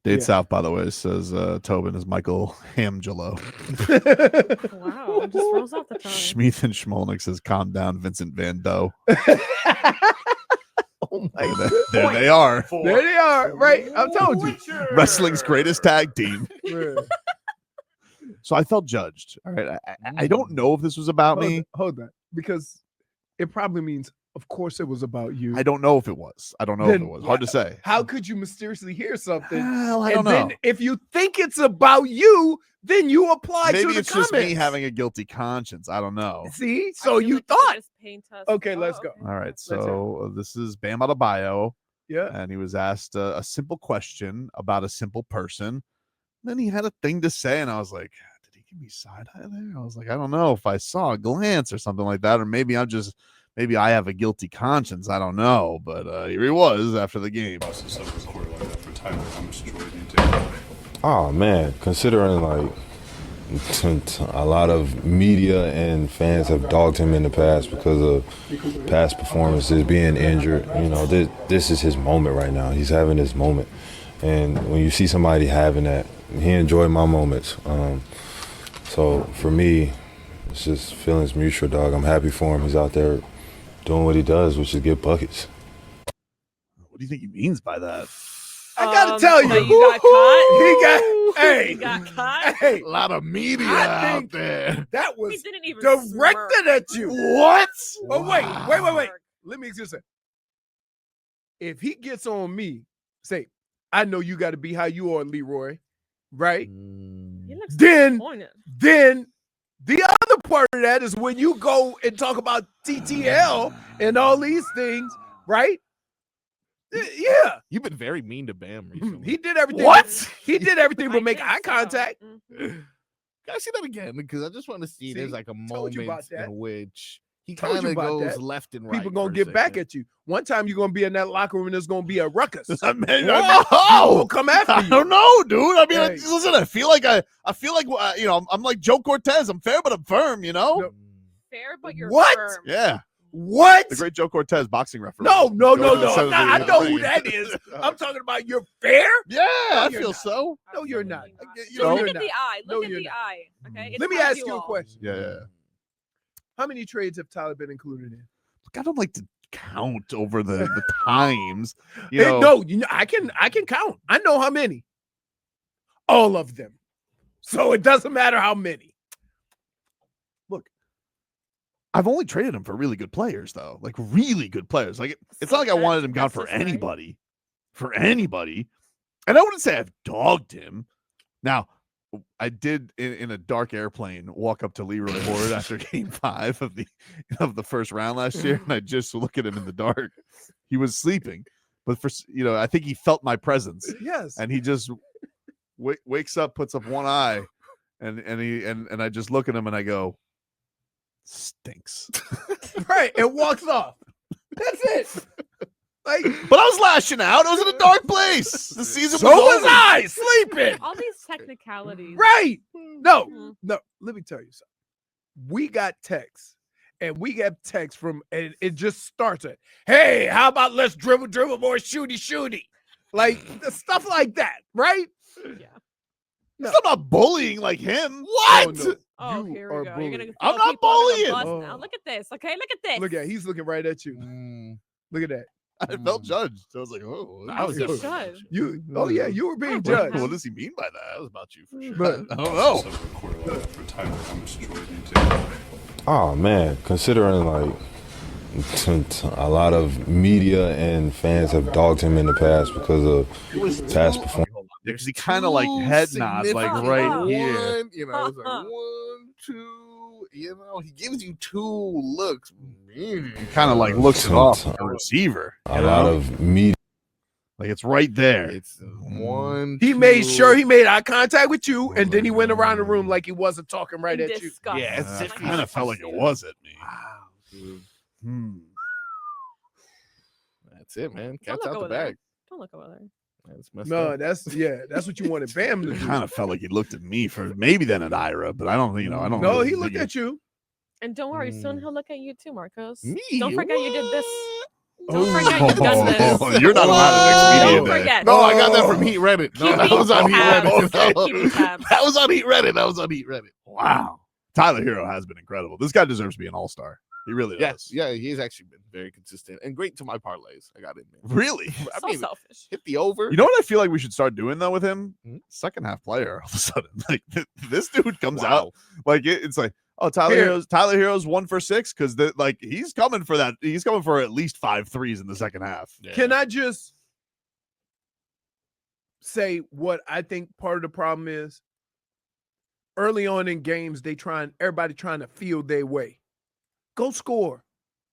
Dates South, by the way, says Tobin is Michael Hamgelo. Wow, just rolls off the tongue. Schmeeth and Schmolnick says, calm down, Vincent Van Doe. Oh my God. There they are. There they are. Right. I told you. Wrestling's greatest tag team. So I felt judged. All right. I don't know if this was about me. Hold on. Because it probably means, of course, it was about you. I don't know if it was. Hard to say. How could you mysteriously hear something? Well, I don't know. Then if you think it's about you, then you apply to the Maybe it's comments. just me having a guilty conscience. I don't know. See? So you thought. Okay, let's go. All right. So this is Bam Adebayo. Yeah. And he was asked a simple question about a simple person. Then he had a thing to say, and I was like, did he give me side eye there? I was like, I don't know if I saw a glance or something like that, or maybe I have a guilty conscience. I don't know. But here he was after the game. Oh man, considering like a lot of media and fans have dogged him in the past because of past performances, being injured. You know, this is his moment right now. He's having his moment, and when you see somebody having that, he enjoyed my moments. So for me, it's just feelings mutual, dog. I'm happy for him. He's out there doing what he does, which is get buckets. What do you think he means by that? I gotta tell you, you got caught. He You got caught. Hey, A lot of media out there. that was He didn't even directed smirk. at you. What? Oh Wow. wait. Let me just say, if he gets on me, say, I know you got to be how you are, Leroy, right? He looks Then disappointed. the other part of that is when you go and talk about TTL and all these things, right? Yeah, You've been very mean to Bam recently. he did everything. What? He did everything but I make think eye so. contact. Mhm. Can I see that again? Because I just want to see, See, there's like a told you moment about that. in which he Told kind you of about goes that. left and right. People gonna for a get back second. at you. One time you're gonna be in that locker room and there's gonna be a ruckus. I mean, People will come after I you. don't know, dude. I mean, Hey. listen. I feel like I'm like Joe Cortez. I'm fair, but I'm firm. You know? No. Fair, but you're What? firm. Yeah. What? The great Joe Cortez, boxing referee. No. Go to the center of the I know who ring. that is. I'm talking about you're fair. Yeah, I you're feel not. so. No, you're not. You So know, look you're at not. the eye. No, Look at you're the not. eye. Okay. It's Let me not ask you you a all. question. Yeah. How many trades have Tyler been included in? Look, I don't like to count over the times. You Hey, know, no, I can count. I know how many. All of them. So it doesn't matter how many. I've only traded him for really good players, though. Like really good players. Like it's not like I wanted him gone for That's just right. anybody. For anybody. And I wouldn't say I've dogged him. Now, I did in a dark airplane walk up to Leroy Horde after game 5 of the first round last year, and I just look at him in the dark. He was sleeping, but I think he felt my presence, Yes. and he just wakes up, puts up one eye, and I just look at him and I go, stinks. Right. And walks off. That's it. Like, But I was lashing out. I was in a dark place. The season so was was over. I sleeping. All these technicalities. Right. No, Mhm. no. Let me tell you something. We got texts, and we get texts from, and it just starts at, hey, how about let's dribble more, shooty. Like the stuff like that, right? Yeah. No. I'm not bullying like him. Oh, What? no. Oh, You here are we go. You're bullying. gonna I'm throw not people under the bullying. bus Oh. now. Look at this. Okay, look at this. Look at, he's looking right at you. Look at that. I felt judged. I was like, oh. I was He's just judged. You. Oh yeah, you were being What? judged. What does he mean by that? That was about you for sure. But I don't know. Oh man, considering like a lot of media and fans have dogged him in the past because of past performances. Because he kind of like head nods, like significant right here. One, you know, it's like 1, 2, you know, he gives you 2 looks. Kind of like looks it off the receiver. A lot of media. Like it's right there. It's 1. he 2. made sure he made eye contact with you, and then he went around the room like he wasn't talking right In at you. disgust. Yeah, it's I just kind of felt like it was at me. Wow, dude. Hmm. That's it, man. Don't Cat's look out the over there. bag. Don't look over there. That's messed No, up. that's what you wanted Bam to It do. kind of felt like he looked at me for maybe then at Ira, but I don't, I don't. No, really he think looked it- at you. And don't worry, soon Mm. he'll look at you too, Marcos. Me? Don't forget you did this. Don't forget you've done this. You're not allowed to mix media Don't day. forget. No, I got that from Heat Reddit. No, that was on Heat Reddit. Keeping tabs. That was on Heat Reddit. That was on Heat Reddit. Wow. Tyler Herro has been incredible. This guy deserves to be an all-star. He really does. Yes, yeah, he's actually been very consistent and great to my parlays. I got in there. Really? I So mean, selfish. hit the over. You know what I feel like we should start doing though with him? Mhm. Second half player all of a sudden. Like this dude comes Wow. out like it's like, oh, Tyler Herro's 1 for 6 because like he's coming for that. He's coming for at least 5 threes in the second half. Yeah. Can I just say what I think part of the problem is? Early on in games, everybody trying to feel their way. Go score.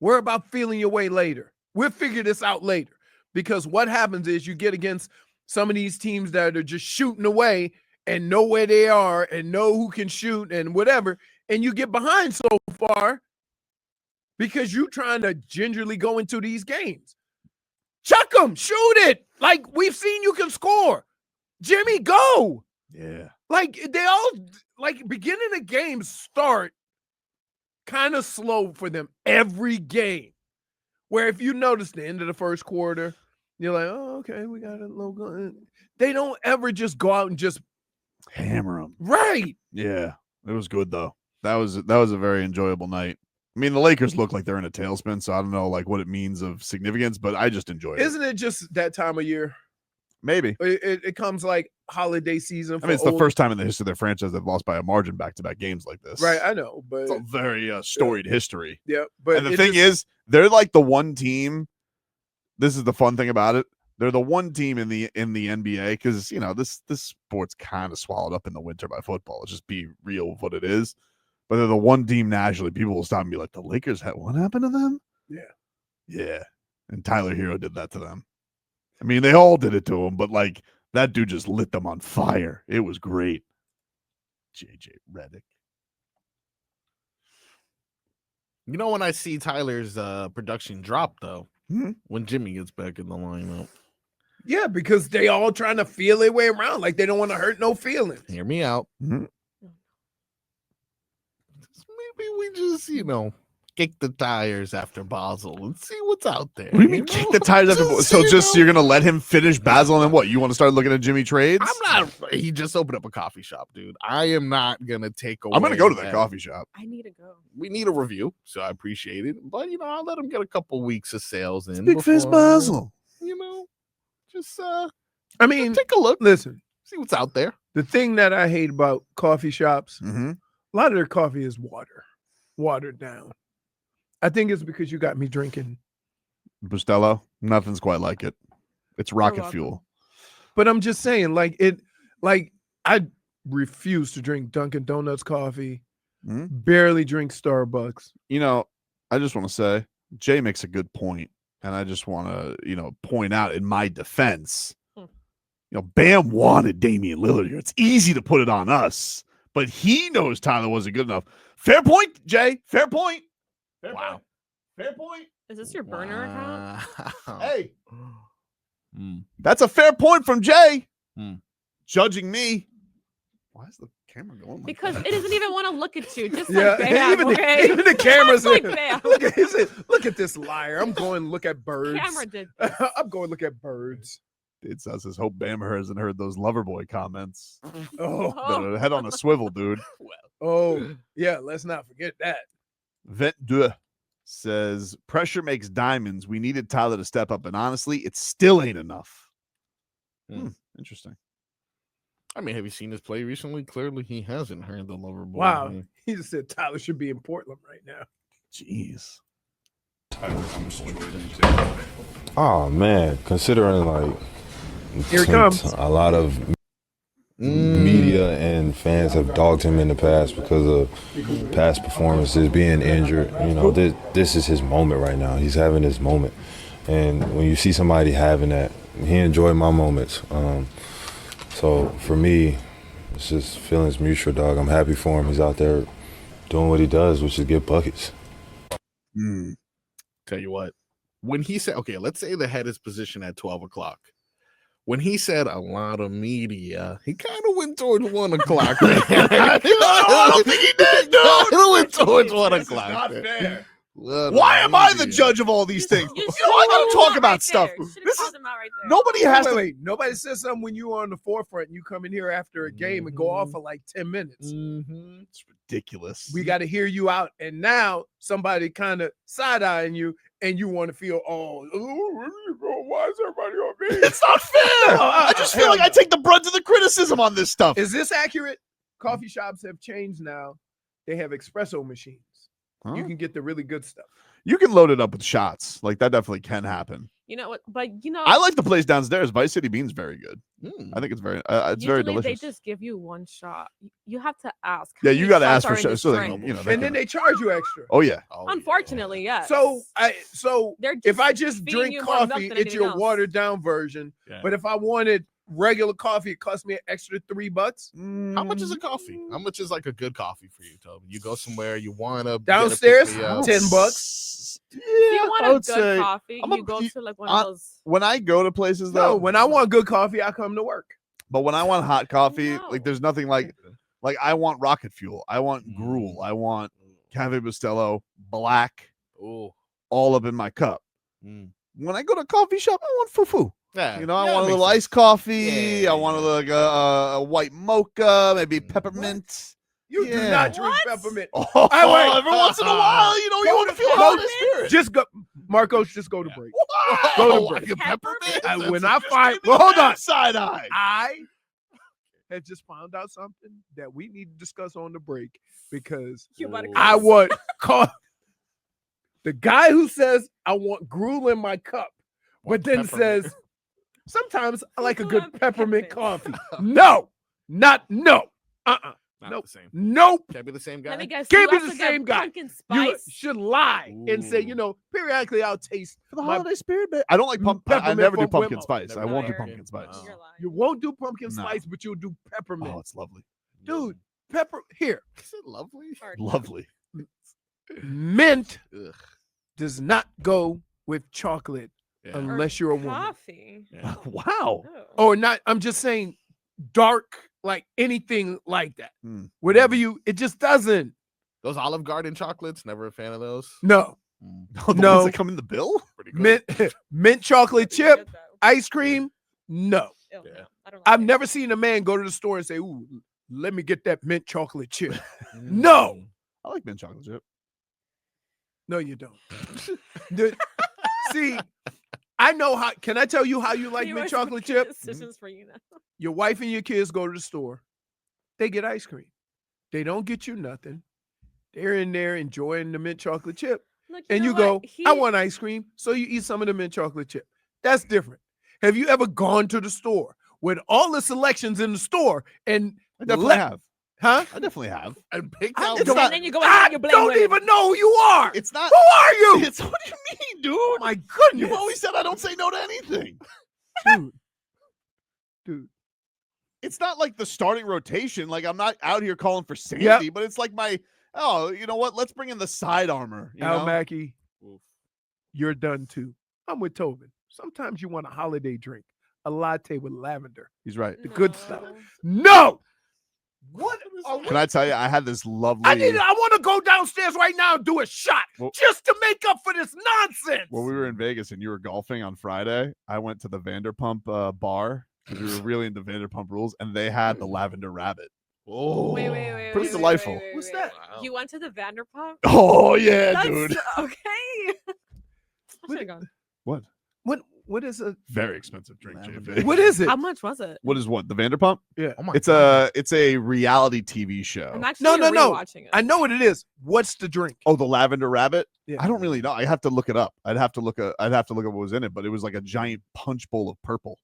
Worry about feeling your way later. We'll figure this out later. Because what happens is you get against some of these teams that are just shooting away and know where they are and know who can shoot and whatever, and you get behind so far because you're trying to gingerly go into these games. Chuck them, shoot it. Like we've seen you can score. Jimmy, go. Yeah. Like they all like beginning of games start kind of slow for them every game. Where if you notice the end of the first quarter, you're like, oh, okay, we got a little good. They don't ever just go out and just Hammer him. right. Yeah. It was good though. That was a very enjoyable night. I mean, the Lakers look like they're in a tailspin, so I don't know like what it means of significance, but I just enjoyed it. Isn't it just that time of year? Maybe. It comes like holiday season. I mean, it's the first time in the history of their franchise they've lost by a margin back-to-back games like this. Right, I know, but It's a very storied history. yeah, but And the thing is, they're like the one team. This is the fun thing about it. They're the one team in the NBA because you know this sport's kind of swallowed up in the winter by football. Let's just be real with what it is. But they're the one team nationally. People will stop and be like, "The Lakers had what happened to them?" Yeah. And Tyler Herro did that to them. I mean, they all did it to him, but like that dude just lit them on fire. It was great. JJ Redick. You know when I see Tyler's production drop though, Mhm. when Jimmy gets back in the lineup. Yeah, because they all trying to feel their way around. Like they don't want to hurt no feelings. Hear me out. Mhm. Maybe we just, kick the tires after Basel and see what's out there. What do you mean kick the tires after? So you're gonna let him finish Basel and then what? You want to start looking at Jimmy trades? I'm not. He just opened up a coffee shop, dude. I am not gonna take away. I'm gonna go to that coffee shop. I need to go. We need a review, so I appreciate it. But I'll let him get a couple weeks of sales in. Big Fizz before, Basel. Just I mean, take a look, listen, see what's out there. the thing that I hate about coffee shops, Mm-hmm. a lot of their coffee is watered down. I think it's because you got me drinking. Bustelo, nothing's quite like it. It's rocket welcome. fuel. But I'm just saying, I refuse to drink Dunkin' Donuts coffee, Mhm. barely drink Starbucks. I just want to say Jay makes a good point, and I just want to, point out in my defense, Bam wanted Damian Lillard here. It's easy to put it on us, but he knows Tyler wasn't good enough. Fair point, Jay. Fair point. Wow. Point. Fair point. Is this your burner account? Wow. Hey, Mm. that's a fair point from Jay. Hmm. Judging me. Why is the camera going like Because that? it doesn't even want to look at you. Just Yeah, like Bam, even okay? the camera's Just like in. Bam. Look at this liar. I'm going to look at birds. Camera did. I'm going to look at birds. It says his hope Bam hasn't heard those Loverboy comments. Oh, Better head on a swivel, dude. yeah. Let's not forget that. Vent deux says pressure makes diamonds. We needed Tyler to step up, and honestly, it still ain't enough. Interesting. I mean, have you seen his play recently? Clearly, he hasn't heard the lover boy. Wow. He just said Tyler should be in Portland right now. Jeez. Oh man, considering like Here it comes. a lot of media and fans have dogged him in the past because of past performances, being injured. This is his moment right now. He's having his moment, and when you see somebody having that, he enjoyed my moments. So for me, it's just feelings mutual, dog. I'm happy for him. He's out there doing what he does, which is get buckets. Tell you what, when he said, okay, let's say the head is positioned at 12 o'clock. When he said a lot of media, he kind of went towards 1 o'clock. I don't think he did. No, he went towards 1 o'clock. Not fair. Why am I the judge of all these things? You You know, I gotta talk about stuff. This This is them out right there. nobody has to. Wait. Nobody says something when you were on the forefront and you come in here after a game and go off for like 10 minutes. It's ridiculous. We got to hear you out. And now somebody kind of side-eyeing you and you want to feel, why is everybody on me? It's not fair. I just feel like I take the brunt of the criticism on this stuff. Is this accurate? Coffee shops have changed now. They have espresso machines. Huh? You can get the really good stuff. You can load it up with shots. Like that definitely can happen. You know what? But you know, I like the place downstairs. Vice City Bean's very good. I think it's very usually delicious. They just give you one shot. You have to ask. Yeah, how you many got to shots ask for are in shots this so they drink. can, you know. And then they charge you extra. Oh yeah. Unfortunately, yes. So They're if I just just feeding drink you more milk coffee, than it's anything your else. watered down version. Yeah. But if I wanted regular coffee, it costs me an extra $3. How much is a coffee? How much is like a good coffee for you, Tobin? You go somewhere, you want to Downstairs, $10. If you I want a would good say coffee, I'm a- you go you- to like one of those. when I go to places though, No, when I want good coffee, I come to work. but when I want hot coffee, No. like there's nothing like I want rocket fuel, I want gruel, I want Cafe Bustelo black, all up in my cup. When I go to a coffee shop, I want fufu. Yeah, You know, I yeah, want a makes little sense. iced coffee. Yeah, I want a white mocha, maybe peppermint. You do Yeah. not drink What? peppermint. Oh, wait. every once in a while, you know, you want to feel Go hot to- spirit. Just go, Marcos. Just go to break. Wow. Go to Like a peppermint. I- That's when I just find- gave me well, hold the on. side eye. I have just found out something that we need to discuss on the break because You better I cuss. want the guy who says I want gruel in my cup, but then peppermint. says sometimes I like a Gruel good and peppermint peppermint. coffee. No, not no. Not Nope. the same. Nope. Can't be the same guy. Let me guess. Can't you be also the same get guy. Pumpkin You spice. should lie and say, Ooh. periodically I'll taste. For the My- holiday spirit, babe. I don't like I Peppermint never do from pumpkin Wimmo. spice. I Never won't do did. pumpkin spice. Wow. You're lying. You won't do pumpkin No. spice, but you'll do peppermint. Oh, it's lovely. Dude, here. Is it lovely? Hard. Lovely. Mint Ugh. does not go with chocolate Yeah. Or unless you're a woman. coffee. Yeah. Wow. Oh. Or not, I'm just saying dark, like anything like that. Mm. Whatever it just doesn't. Those Olive Garden chocolates, never a fan of those. No. The No. ones that come in the bill? Pretty good. Mint chocolate Pretty chip, good, though. ice cream, no. Ew, Yeah. no, I don't like I've it. never seen a man go to the store and say, ooh, let me get that mint chocolate chip. No. I like mint chocolate chip. No, you don't. The- See, I know how. Can I tell you how you like You mint are chocolate making chip? Decisions for you now. Your wife and your kids go to the store. They get ice cream. They don't get you nothing. They're in there enjoying the mint chocolate chip. Look, And know you go, what? I want ice cream. So you eat some of the mint chocolate chip. That's different. Have you ever gone to the store with all the selections in the store and I definitely let- have. huh? I definitely have. And picked I- out it's And not- then you go in I and you blame don't women. even know who you are. It's not. Who are you? It's what do you mean, dude? Oh my goodness. You've always said I don't say no to anything. Dude. It's not like the starting rotation. Like I'm not out here calling for Sandy, but it's like you know what? Let's bring in the side armor. You Al know? Mackey, Oof. you're done too. I'm with Tobin. Sometimes you want a holiday drink, a latte with lavender. He's right. The good stuff. No. No. What? Are we- Can I tell you? I had this lovely. I want to go downstairs right now and do a shot Well- just to make up for this nonsense. When we were in Vegas and you were golfing on Friday, I went to the Vanderpump bar because we were really into Vanderpump Rules, and they had the lavender rabbit. Oh, Wait. Pretty wait, delightful. wait, What's wait. that? Wow. You went to the Vanderpump? Oh yeah, That's dude. okay. I should have gone. What is a Very expensive drink, Lavender. JP. what is it? How much was it? What is what? The Vanderpump? Yeah. Oh my It's God. a reality TV show. I'm actually No. rewatching it. I know what it is. What's the drink? Oh, the lavender rabbit. Yeah. I don't really know. I have to look it up. I'd have to look at what was in it, but it was like a giant punch bowl of purple.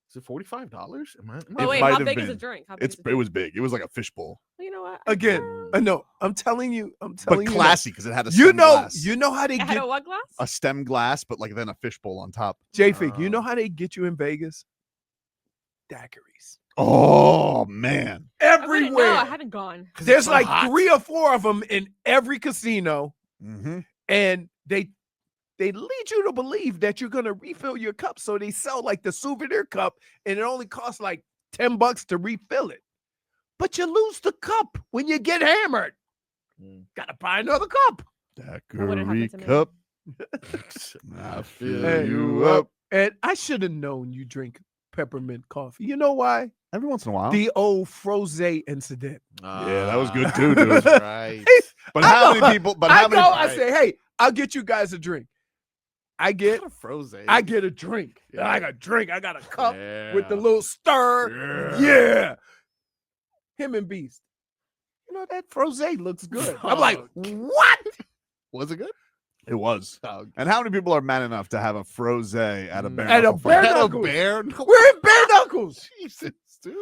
Is it $45? Am I? Oh, It wait, might how have big is been. a drink? How big is a It drink? was big. It was like a fishbowl, Well, you know what? Again, I know. I'm telling you. but you. classy because it had a You stem know. glass. You know how they It had get a what glass? A stem glass, but like then a fishbowl on top. J-Fig. You know how they get you in Vegas? Daiquiris. Oh man. I wouldn't know. Everywhere. I haven't gone. There's so like hot. 3 or 4 of them in every casino, Mm-hmm. and they lead you to believe that you're gonna refill your cup. So they sell like the souvenir cup, and it only costs like $10 to refill it. But you lose the cup when you get hammered. Mm. Gotta buy another cup. wouldn't happen Daiquiri to me. cup. I fill Hey, you up. And I should have known you drink peppermint coffee. You know why? Every once in a while. The old Froze incident. Yeah, that was good too, dude. Right. But I how go- many people? But how many? I say, hey, I'll get you guys a drink. I get Frozen. a drink. Yeah. I got a drink. I got a cup with the Yeah. little stir. Yeah. Him and Beast. You know, that Froze looks good. I'm like, what? Was it good? It was. Oh, And how many people are man enough to have a froze at a bare At a knuckle bare fight? Had a knuckles. bear? We're in bare knuckles. Jesus, dude.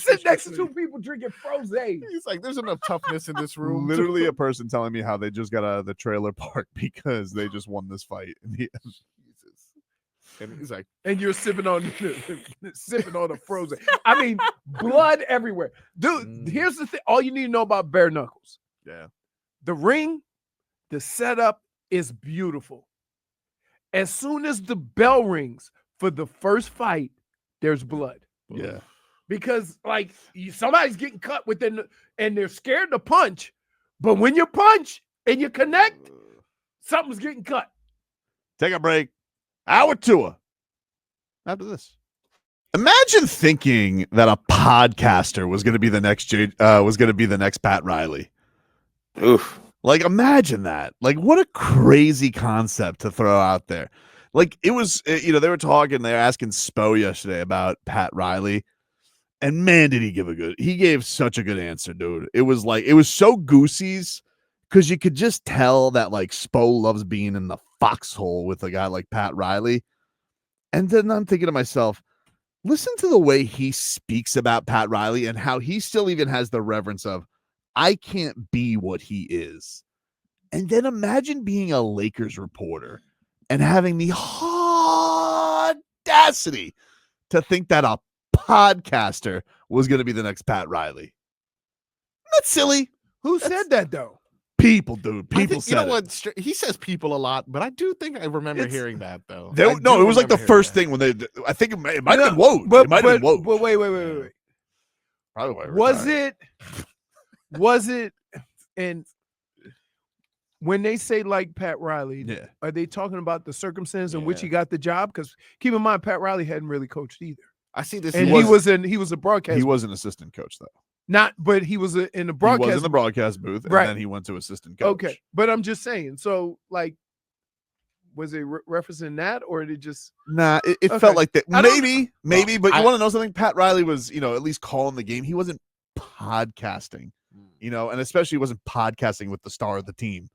Sit next to two people drinking Froze. He's like, there's enough toughness in this room. Literally a person telling me how they just got out of the trailer park because they just won this fight. In the end. Jesus. And he's like, And you're sipping on a Froze. I mean, blood everywhere. Dude, here's the thing. All you need to know about bare knuckles. yeah. The ring, the setup is beautiful. As soon as the bell rings for the first fight, there's blood. Yeah. Because like somebody's getting cut and they're scared to punch, but when you punch and you connect, something's getting cut. Take a break. Hour two. After this. Imagine thinking that a podcaster was going to be the next Pat Riley. Oof. Like, imagine that. Like, what a crazy concept to throw out there. Like, it was, they were asking Spo yesterday about Pat Riley. And man, did he gave such a good answer, dude. It was so Goosey's because you could just tell that like Spo loves being in the foxhole with a guy like Pat Riley. And then I'm thinking to myself, listen to the way he speaks about Pat Riley and how he still even has the reverence of, I can't be what he is. And then imagine being a Lakers reporter and having the audacity to think that a podcaster was going to be the next Pat Riley. That's silly. Who said that though? People, dude. People you said know it. what? He says people a lot, but I do think I remember hearing that though. No, it was like the first thing when they. I think it might have been Woj. It might have been Woj. But wait. Probably why he Was retired. it? And when they say like Pat Riley, Yeah. are they talking about the circumstance in which Yeah. he got the job? Because keep in mind, Pat Riley hadn't really coached either, I see this. and He he was a broadcast. He was an assistant coach though. but he was in the He was broadcast. in the broadcast booth, and Right. then he went to assistant coach. Okay, but I'm just saying. So like, was it referencing that, or did it just? Nah, it Okay. felt like that. I don't- Maybe, but you I- want to know something? Pat Riley was, at least calling the game. He wasn't podcasting, and especially wasn't podcasting with the star of the team,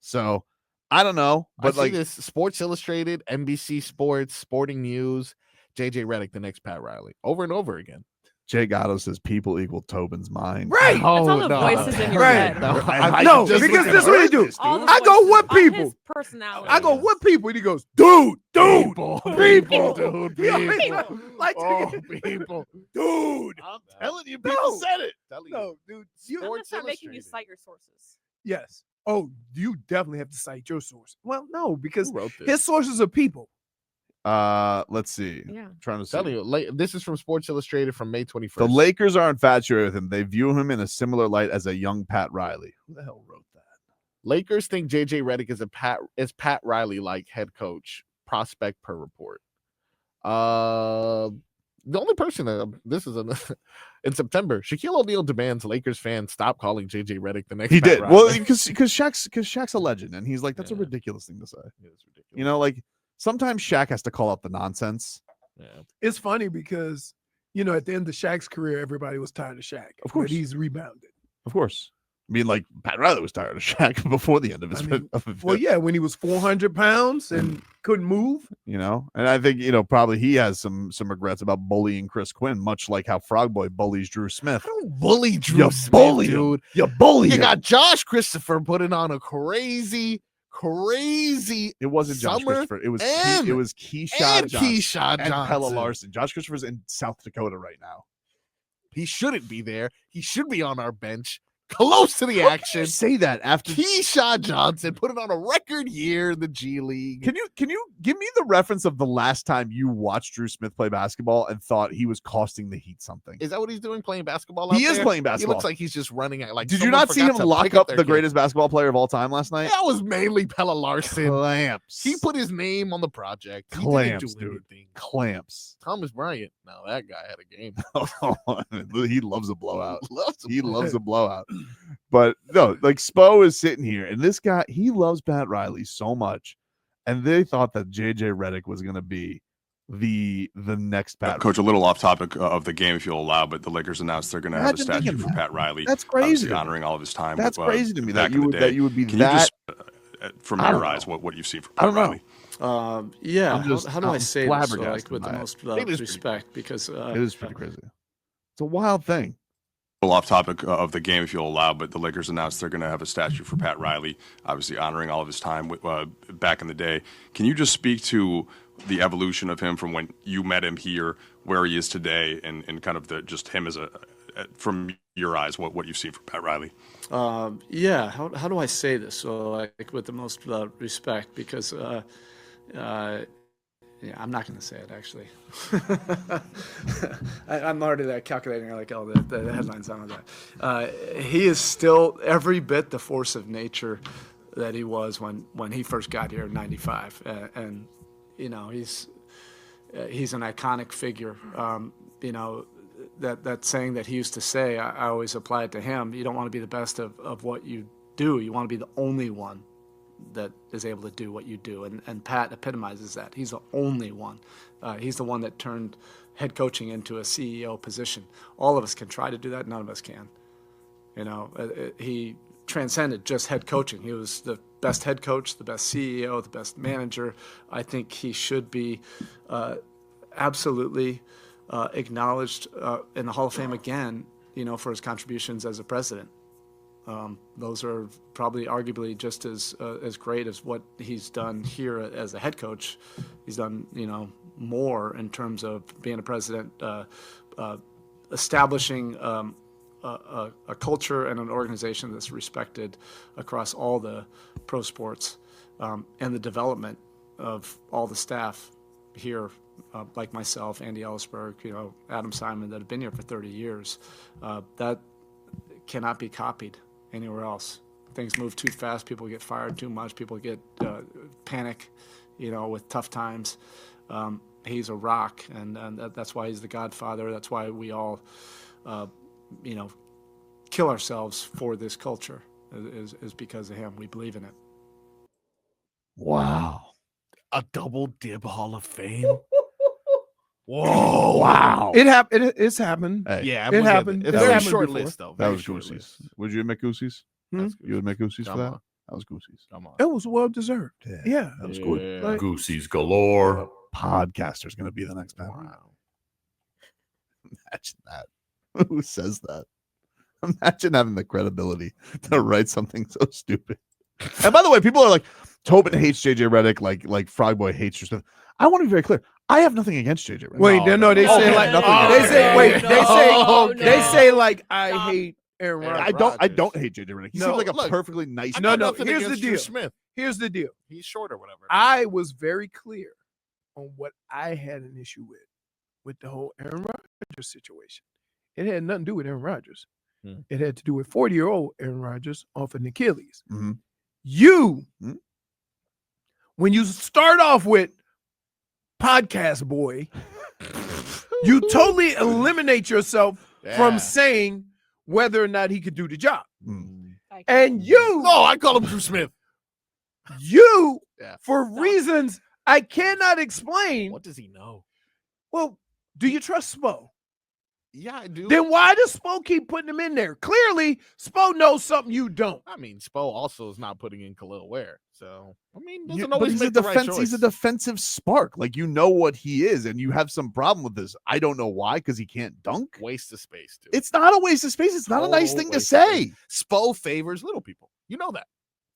So I don't know, But but like, this Sports Illustrated, NBC Sports, Sporting News, JJ Redick, the next Pat Riley, over and over again. Jay Gatto says people equal Tobin's mind. Right. That's all the voices in your Right. head. No, No, just because looked this at what they her. do. All the I go, voices what on his people? personality. I go, what people? And he goes, dude. People. Dude, People. Like, people. dude. I'm telling you, people No. said it. No, dude. I'm gonna Sports start making you Illustrated. cite your sources. Yes. Oh, you definitely have to cite your source. Well, no, because Who wrote this? his sources are people. Let's see. Yeah. Trying to see. Telling you, this is from Sports Illustrated from May 21st. The Lakers are infatuated with him. They view him in a similar light as a young Pat Riley. Who the hell wrote that? Lakers think JJ Redick is Pat Riley like head coach prospect per report. The only person this is in September, Shaquille O'Neal demands Lakers fans stop calling JJ Redick the next. He Pat did. Riley. Well, because Shaq's a legend, and he's like, that's a Yeah. ridiculous thing to say. It's ridiculous. Like sometimes Shaq has to call out the nonsense. Yeah. It's funny because, at the end of Shaq's career, everybody was tired of Shaq. Of course. But he's rebounded. Of course. I mean, like Pat Riley was tired of Shaq before the end of his. of his- Well, yeah, when he was 400 pounds and couldn't move. and I think probably he has some regrets about bullying Chris Quinn, much like how Frog Boy bullies Drew Smith. I don't bully Drew You Smith, bully him. dude. You bully You him. got Josh Christopher putting on a crazy. It wasn't Josh Summer Christopher. It was and- it was Keyshawn And Johnson Keyshawn and Pella Johnson. Larson. Josh Christopher's in South Dakota right now. He shouldn't be there. He should be on our bench. close to the How can action. you say that after Keyshawn Johnson put it on a record year in the G League. Can you give me the reference of the last time you watched Drew Smith play basketball and thought he was costing the Heat something? Is that what he's doing? Playing basketball? He out is there? playing He basketball. looks like he's just running at like. Did you someone not see forgot him to lock pick up their the kid. greatest basketball player of all time last night? That was mainly Pella Larson. Clamps. He put his name on the project. He Clamps, didn't do dude. anything. Clamps. Thomas Bryant. Now that guy had a game. He loves a blowout. He blow. loves a blowout. But no, like Spo is sitting here, and this guy, he loves Pat Riley so much. And they thought that JJ Redick was gonna be the next Pat. Coach, a little off topic of the game, if you'll allow, but the Lakers announced they're going to have a Imagine statue thinking for that. Pat Riley. That's crazy. obviously honoring all of his time. That's crazy to me back that in the day. you would be Can that. you just, from I your don't eyes, know. what you've seen from I Pat don't know. Riley? Yeah. I'm just- How do I I'm say this so, like flabbergasted with the by it. most It is pretty respect? Because It is pretty crazy. It's a wild thing. A little off topic of the game, if you'll allow, but the Lakers announced they're going to have a statue for Pat Riley, obviously honoring all of his time back in the day. Can you just speak to the evolution of him from when you met him here, where he is today, and kind of just him as from your eyes, what you've seen from Pat Riley? yeah. How do I say this so, like with the most respect? Because yeah, I'm not going to say it actually. I'm already calculating like all the headlines on that. He is still every bit the force of nature that he was when he first got here in '95, and you know he's an iconic figure. You know that saying that he used to say, I always apply it to him. You don't want to be the best of what you do. You want to be the only one that is able to do what you do. And Pat epitomizes that. He's the only one. He's the one that turned head coaching into a CEO position. All of us can try to do that. None of us can. You know, he transcended just head coaching. He was the best head coach, the best CEO, the best manager. I think he should be absolutely acknowledged in the Hall of Fame again, you know, for his contributions as a president. Those are probably arguably just as great as what he's done here as a head coach. He's done, you know, more in terms of being a president, establishing a culture and an organization that's respected across all the pro sports, and the development of all the staff here, like myself, Andy Ellisberg, you know, Adam Simon, that have been here for 30 years. That cannot be copied anywhere else. Things move too fast. People get fired too much. People get panic, you know, with tough times. He's a rock, and that's why he's the Godfather. That's why we all, you know, kill ourselves for this culture. Is because of him. We believe in it. Wow. A double dip Hall of Fame. Whoa. Wow. It's happened. Hey, Yeah, It happened. It's That a very happened short before. list, though. that Very was short Goosey's. list. Would you admit Goosey's? That's You would admit Goosey's Come for that? on. That was Goosey's. Come on. It was well deserved. Yeah. That was good. Yeah. Like- Goosey's galore. Podcaster's going to be the next man. Wow. Imagine that. Who says that? Imagine having the credibility to write something so stupid. And by the way, people are like, Tobin hates JJ Redick, like Frog Boy hates your stuff. I want to be very clear. I have nothing against JJ Redick. Wait, no, they Oh, say okay. like Nothing they against say him. wait, No, they say no. like I Stop. hate Aaron Rodgers. I don't hate JJ Redick. He No, seems like a look, perfectly nice. I No, got no, nothing here's the against Drew deal. Smith. Here's the deal. He's short or whatever. I was very clear on what I had an issue with the whole Aaron Rodgers situation. It had nothing to do with Aaron Rodgers. Hmm. It had to do with 40-year-old Aaron Rodgers off an Achilles. Mhm. You, Hmm? when you start off with podcast boy, you totally eliminate yourself from Yeah. saying whether or not he could do the job. Mm. And you, No, I call him Drew Smith. you, Yeah. for reasons I cannot explain. What does he know? Well, do you trust Spo? Yeah, I do. Then why does Spo keep putting him in there? Clearly, Spo knows something you don't. I mean, Spo also is not putting in Khalil Ware. So, I mean, doesn't But always he's a make the right He's a choice. defensive spark. Like, you know what he is, and you have some problem with this. I don't know why, because he can't dunk. Waste of space, too. It's not a waste of space. It's not a nice Total thing to waste of say. space. Spo favors little people. You know that.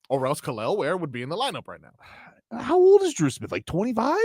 Or else Khalil Ware would be in the lineup right now. How old is Drew Smith? Like 25?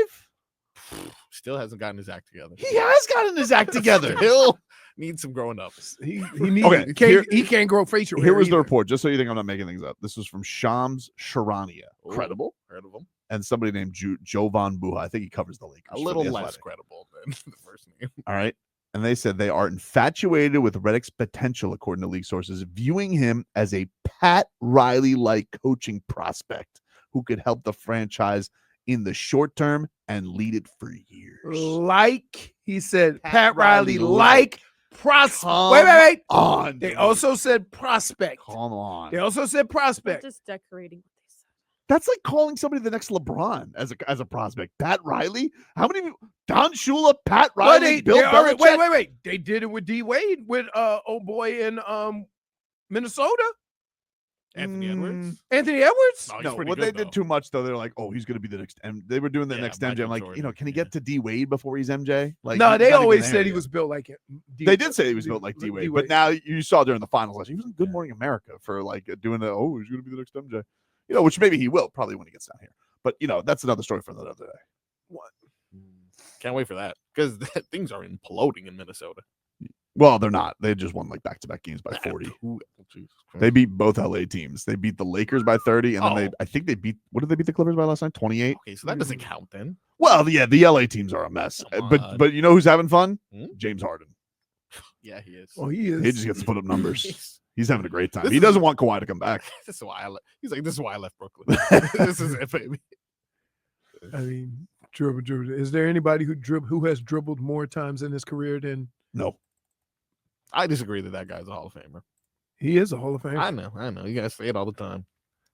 Still hasn't gotten his act together. He has gotten his act together. Still Needs some growing up. He needs. Okay, He can't grow facial hair. Here was the either. report, just so you think I'm not making things up. This was from Shams Sharania. Credible. Heard of him. And somebody named Jovan Buha. I think he covers the Lakers. A for little The less Athletic. credible than the first name. All right. And they said they are infatuated with Redick's potential, according to league sources, viewing him as a Pat Riley-like coaching prospect who could help the franchise in the short term and lead it for years. Like he said, Pat Riley Riley, like prospect. Come Wait. on. They dude. also said prospect. Come on. They also said They're prospect. just decorating what they said. That's like calling somebody the next LeBron as a prospect. Pat Riley? How many people? Don Shula, Pat Well, Riley, Bill Belichick? wait. They did it with D Wade with old boy in Minnesota. Anthony Edwards. Anthony Edwards. No, he's No, pretty what good, they though. did too much though. They're like, oh, he's gonna be the next. And they were doing the Yeah, next MJ. I'm Michael like, Jordan, can he yeah. get to D Wade before he's MJ? Like, No, he's they not even always there said he yet. was built like it. They did say he was built like D Wade, but now you saw during the finals last year, he was in Good Morning America for like doing the he's gonna be the next MJ. Which maybe he will probably when he gets down here. But that's another story for another day. What? Can't wait for that because things are imploding in Minnesota. Well, they're not. They just won like back-to-back games by 40. Jesus Christ. They beat both LA teams. They beat the Lakers by 30, and then Oh. I think they beat. What did they beat the Clippers by last night? 28. Okay, so that doesn't count then. Well, yeah, the LA teams are a mess. Come But on. you know who's having fun? Hmm? James Harden. Yeah, he is. Oh, he is. He just gets to put up numbers. He's having a great time. This He is- doesn't want Kawhi to come back. This is why he's like, this is why I left Brooklyn. This is it, baby. I mean, dribble. Is there anybody who has dribbled more times in his career than No. I disagree that guy's a Hall of Famer. he is a Hall of Fame? I know. You guys say it all the time.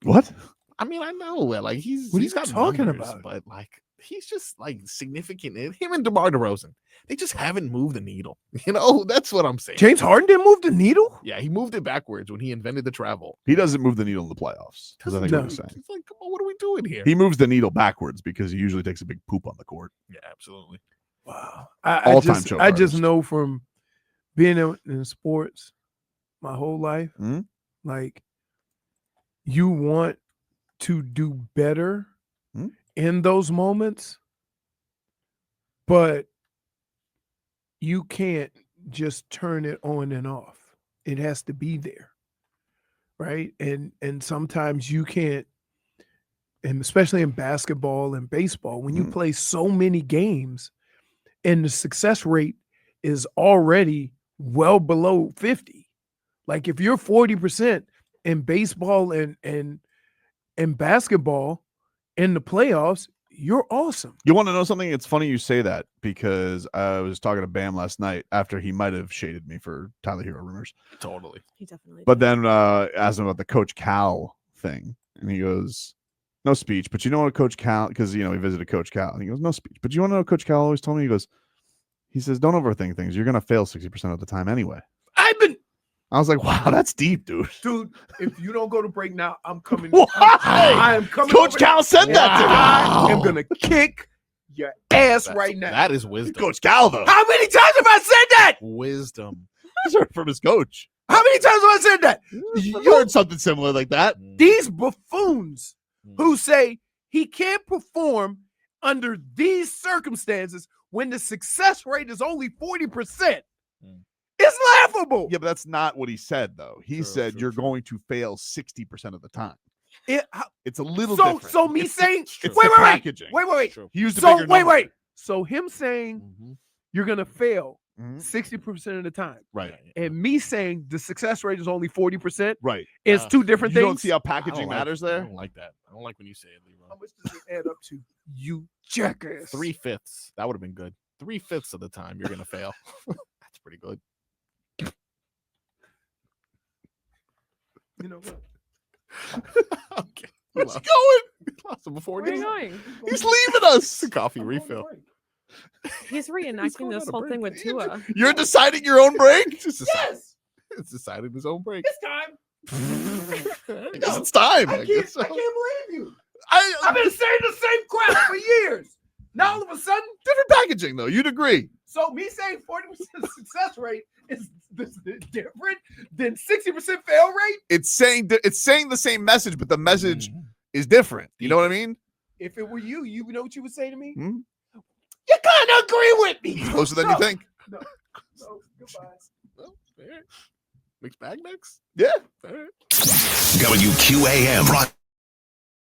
What? I mean, I know. Like he's What are he's you got talking numbers, about? but like he's just like significant. Him and DeMar DeRozan, they just haven't moved the needle. That's what I'm saying. James Harden didn't move the needle. Yeah, he moved it backwards when he invented the travel. He doesn't move the needle in the playoffs. Is I think No. what he's saying. It's like, come on, what are we doing here? He moves the needle backwards because he usually takes a big poop on the court. Yeah, absolutely. Wow. All-time choke I just artist. know from being in sports my whole life, Mhm. like you want to do better Mhm. in those moments, but you can't just turn it on and off. It has to be there. Right. And sometimes you can't, and especially in basketball and baseball, when you Mhm. play so many games and the success rate is already well below 50. Like if you're 40% in baseball and basketball in the playoffs, you're awesome. You want to know something? It's funny you say that because I was talking to Bam last night after he might have shaded me for Tyler Hero rumors. Totally. He definitely. But did. then asked him about the Coach Cal thing. And he goes, no speech. But you know what Coach Cal, because, he visited Coach Cal. And he goes, no speech. But you want to know what Coach Cal always told me? He says, don't overthink things. You're going to fail 60% of the time anyway. I was like, wow, that's deep, dude. Dude, if you don't go to break now, I'm coming. Why? I am coming. Coach over Cal said that to me. I am going to kick your ass right now. That is wisdom. Coach Cal, though. How many times have I said that? Wisdom. He's heard from his coach. How many times have I said that? You heard something similar like that. These buffoons who say he can't perform under these circumstances when the success rate is only 40%. It's laughable. Yeah, but that's not what he said, though. He True, said true, you're true. going to fail 60% of the time. How- It's a little so different. so me It's- saying it's wait, the wait, packaging. wait. True. He used a So bigger wait. number. So him saying Mhm. you're gonna fail Mhm. 60% of the time, Right, and me saying the success rate is only 40% right. is two different You things. don't see how I don't packaging like- matters I there? don't like that. I don't like when you say it, Leroy. How much does it add up to? You jackass. 3/5. That would have been good. 3/5 of the time you're gonna fail. That's pretty good. You know what? Okay. Where's he going? We lost him before Where are he you gets going? He's leaving us. a coffee I'm going refill. break. He's reenacting going this on a whole break. thing with Tua. You're deciding your own break? It's Yes, it's decided his own break. it's time. I guess it's time. I I can't guess so. believe you. I've I've been saying the same crap for years. Now all of a sudden, different packaging, though. You'd agree. so me saying 40% success rate is different than 60% fail rate. It's saying the same message, but the message is different. You know what I mean? If it were you, you know what you would say to me? Hmm? You kind of agree with me. Closer than you think. No, goodbye. Mixed bag next? Yeah. All right. WQAM.